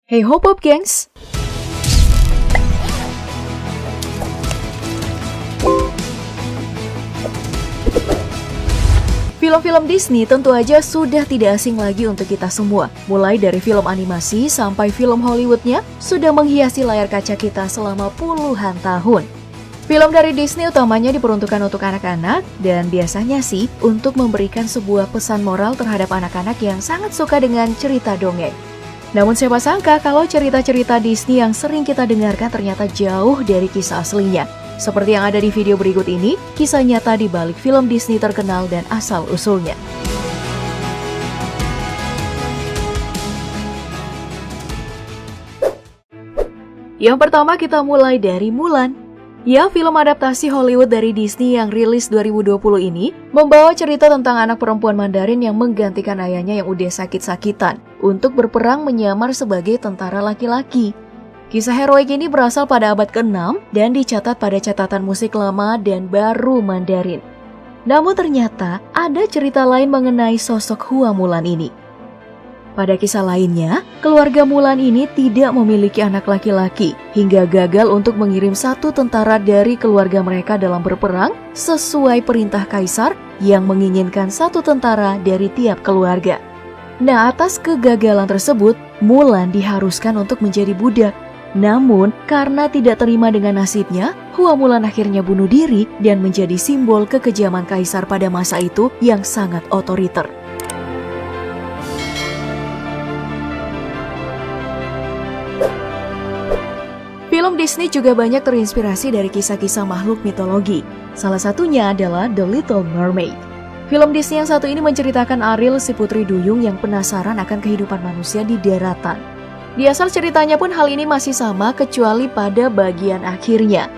Hey Hop Up gengs! Film-film Disney tentu aja sudah tidak asing lagi untuk kita semua. Mulai dari film animasi sampai film Hollywoodnya sudah menghiasi layar kaca kita selama puluhan tahun. Film dari Disney utamanya diperuntukkan untuk anak-anak dan biasanya sih untuk memberikan sebuah pesan moral terhadap anak-anak yang sangat suka dengan cerita dongeng. Namun siapa sangka kalau cerita-cerita Disney yang sering kita dengarkan ternyata jauh dari kisah aslinya. Seperti yang ada di video berikut ini, kisah nyata di balik film Disney terkenal dan asal-usulnya. Yang pertama kita mulai dari Mulan. Ya, film adaptasi Hollywood dari Disney yang rilis 2020 ini membawa cerita tentang anak perempuan Mandarin yang menggantikan ayahnya yang udah sakit-sakitan untuk berperang menyamar sebagai tentara laki-laki. Kisah heroik ini berasal pada abad ke-6 dan dicatat pada catatan musik lama dan baru Mandarin. Namun ternyata ada cerita lain mengenai sosok Hua Mulan ini. Pada kisah lainnya, keluarga Mulan ini tidak memiliki anak laki-laki hingga gagal untuk mengirim satu tentara dari keluarga mereka dalam berperang sesuai perintah kaisar yang menginginkan satu tentara dari tiap keluarga. Nah, atas kegagalan tersebut, Mulan diharuskan untuk menjadi budak. Namun, karena tidak terima dengan nasibnya, Hua Mulan akhirnya bunuh diri dan menjadi simbol kekejaman kaisar pada masa itu yang sangat otoriter. Film Disney juga banyak terinspirasi dari kisah-kisah makhluk mitologi. Salah satunya adalah The Little Mermaid. Film Disney yang satu ini menceritakan Ariel, si putri duyung yang penasaran akan kehidupan manusia di daratan. Di asal ceritanya pun hal ini masih sama kecuali pada bagian akhirnya.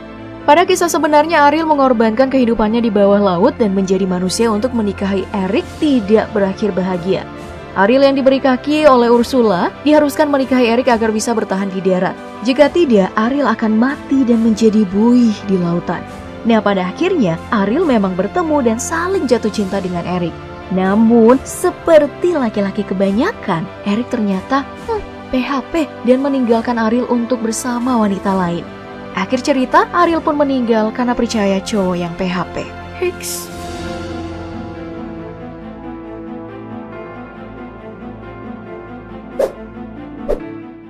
Pada kisah sebenarnya Ariel mengorbankan kehidupannya di bawah laut dan menjadi manusia untuk menikahi Eric tidak berakhir bahagia. Ariel yang diberi kaki oleh Ursula diharuskan menikahi Eric agar bisa bertahan di darat. Jika tidak, Ariel akan mati dan menjadi buih di lautan. Nah, pada akhirnya Ariel memang bertemu dan saling jatuh cinta dengan Eric. Namun, seperti laki-laki kebanyakan, Eric ternyata PHP dan meninggalkan Ariel untuk bersama wanita lain. Akhir cerita, Ariel pun meninggal karena percaya cowok yang PHP. Hiks.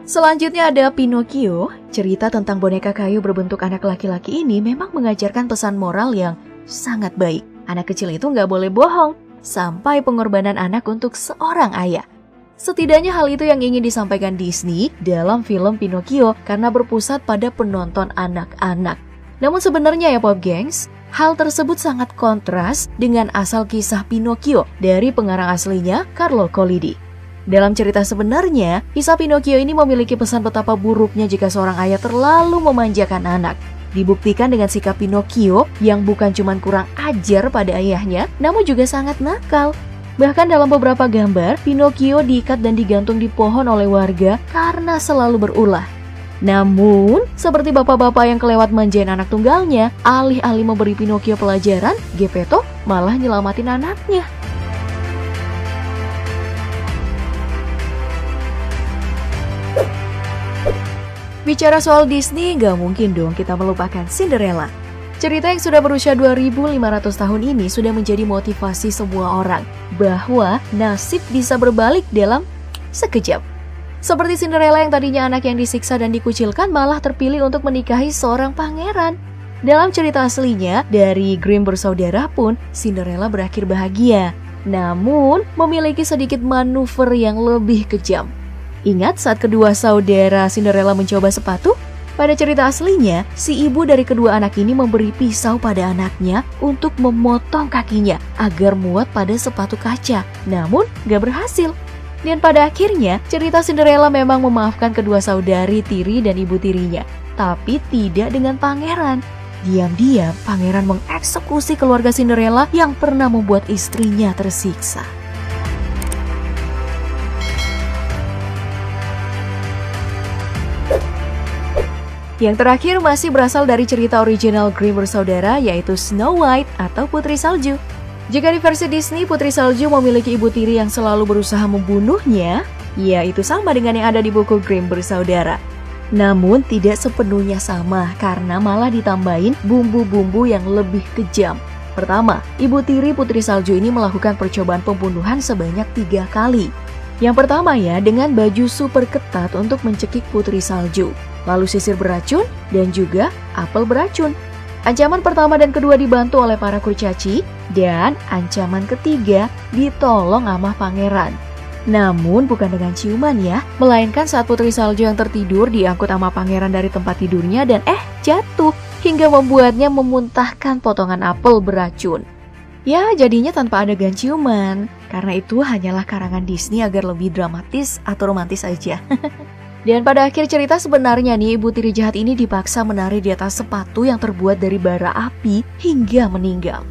Selanjutnya ada Pinocchio. Cerita tentang boneka kayu berbentuk anak laki-laki ini memang mengajarkan pesan moral yang sangat baik. Anak kecil itu nggak boleh bohong, sampai pengorbanan anak untuk seorang ayah. Setidaknya hal itu yang ingin disampaikan Disney dalam film Pinocchio karena berpusat pada penonton anak-anak. Namun sebenarnya ya Pop Gengs, hal tersebut sangat kontras dengan asal kisah Pinocchio dari pengarang aslinya Carlo Collodi. Dalam cerita sebenarnya, kisah Pinocchio ini memiliki pesan betapa buruknya jika seorang ayah terlalu memanjakan anak. Dibuktikan dengan sikap Pinocchio yang bukan cuma kurang ajar pada ayahnya, namun juga sangat nakal. Bahkan dalam beberapa gambar, Pinocchio diikat dan digantung di pohon oleh warga karena selalu berulah. Namun, seperti bapak-bapak yang kelewat manjain anak tunggalnya, alih-alih memberi Pinocchio pelajaran, Geppetto malah nyelamatin anaknya. Bicara soal Disney, gak mungkin dong kita melupakan Cinderella. Cerita yang sudah berusia 2.500 tahun ini sudah menjadi motivasi semua orang bahwa nasib bisa berbalik dalam sekejap. Seperti Cinderella yang tadinya anak yang disiksa dan dikucilkan malah terpilih untuk menikahi seorang pangeran. Dalam cerita aslinya, dari Grimm bersaudara pun Cinderella berakhir bahagia. Namun, memiliki sedikit manuver yang lebih kejam. Ingat saat kedua saudara Cinderella mencoba sepatu? Pada cerita aslinya, si ibu dari kedua anak ini memberi pisau pada anaknya untuk memotong kakinya agar muat pada sepatu kaca. Namun, gak berhasil. Dan pada akhirnya, cerita Cinderella memang memaafkan kedua saudari tiri dan ibu tirinya. Tapi tidak dengan pangeran. Diam-diam, pangeran mengeksekusi keluarga Cinderella yang pernah membuat istrinya tersiksa. Yang terakhir masih berasal dari cerita original Grimm bersaudara yaitu Snow White atau Putri Salju. Jika di versi Disney, Putri Salju memiliki ibu tiri yang selalu berusaha membunuhnya, Ya, itu sama dengan yang ada di buku Grimm bersaudara. Namun tidak sepenuhnya sama karena malah ditambahin bumbu-bumbu yang lebih kejam. Pertama, Ibu Tiri Putri Salju ini melakukan percobaan pembunuhan sebanyak 3 kali. Yang pertama ya, dengan baju super ketat untuk mencekik Putri Salju, lalu sisir beracun dan juga apel beracun. Ancaman pertama dan kedua dibantu oleh para kurcaci, dan ancaman ketiga ditolong sama pangeran. Namun bukan dengan ciuman ya, melainkan saat Putri Salju yang tertidur diangkut sama pangeran dari tempat tidurnya dan jatuh hingga membuatnya memuntahkan potongan apel beracun. Ya, jadinya tanpa adegan ciuman, karena itu hanyalah karangan Disney agar lebih dramatis atau romantis aja. Dan pada akhir cerita sebenarnya nih, ibu tiri jahat ini dipaksa menari di atas sepatu yang terbuat dari bara api hingga meninggal.